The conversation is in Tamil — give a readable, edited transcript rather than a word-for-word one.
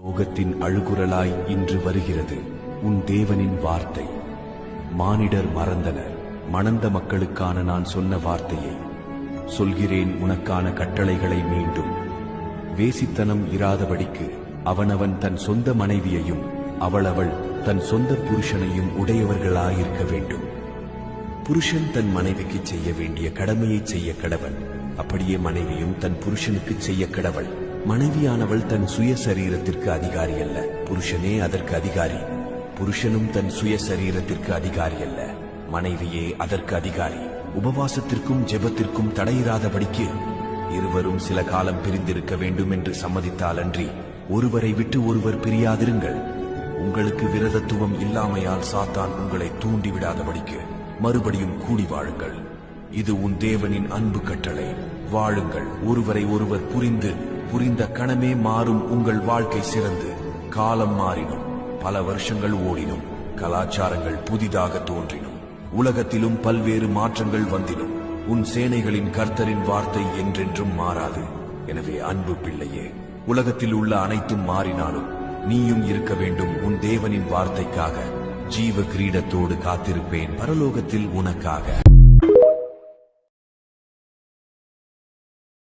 லோகத்தின் அழுகுரலாய் இன்று வருகிறது உன் தேவனின் வார்த்தை. மானிடர் மறந்தனர், மணந்த மக்களுக்கான நான் சொன்ன வார்த்தையை சொல்கிறேன். உனக்கான கட்டளைகளை மீண்டும். வேசித்தனம் இராதபடிக்கு அவனவன் தன் சொந்த மனைவியையும் அவளவள் தன் சொந்த புருஷனையும் உடையவர்களாயிருக்க வேண்டும். புருஷன் தன் மனைவிக்கு செய்ய வேண்டிய கடமையை செய்ய கடவன், அப்படியே மனைவியும் தன் புருஷனுக்கு செய்ய கடவள். மனைவியானவள் தன் சுய சரீரத்திற்கு அதிகாரி அல்ல, புருஷனே அதற்கு அதிகாரி. புருஷனும் தன் சுய சரீரத்திற்கு அதிகாரி அல்ல, மனைவியே அதற்கு அதிகாரி. உபவாசத்திற்கும் ஜெபத்திற்கும் தடையிராதபடிக்கு இருவரும் சில காலம் பிரிந்திருக்க வேண்டும் என்று சம்மதித்தால் அன்றி ஒருவரை விட்டு ஒருவர் பிரியாதிருங்கள். உங்களுக்கு விரதத்துவம் இல்லாமையால் சாத்தான் உங்களை தூண்டிவிடாதபடிக்கு மறுபடியும் கூடி வாழுங்கள். இது உன் தேவனின் அன்பு கட்டளை. வாழுங்கள், ஒருவரை ஒருவர் புரிந்த கணமே மாறும். உங்கள் வாழ்க்கை சிறந்து காலம் மாறினும், பல வருஷங்கள் ஓடினும், கலாச்சாரங்கள் புதிதாக தோன்றினும், உலகத்திலும் பல்வேறு மாற்றங்கள் வந்தினும், உன் சேனைகளின் கர்த்தரின் வார்த்தை என்றென்றும் மாறாது. எனவே அன்பு பிள்ளையே, உலகத்தில் உள்ள அனைத்தும் மாறினாலும் நீயும் இருக்க வேண்டும். உன் தேவனின் வார்த்தைக்காக ஜீவ கிரீடத்தோடு காத்திருப்பேன் பரலோகத்தில் உனக்காக.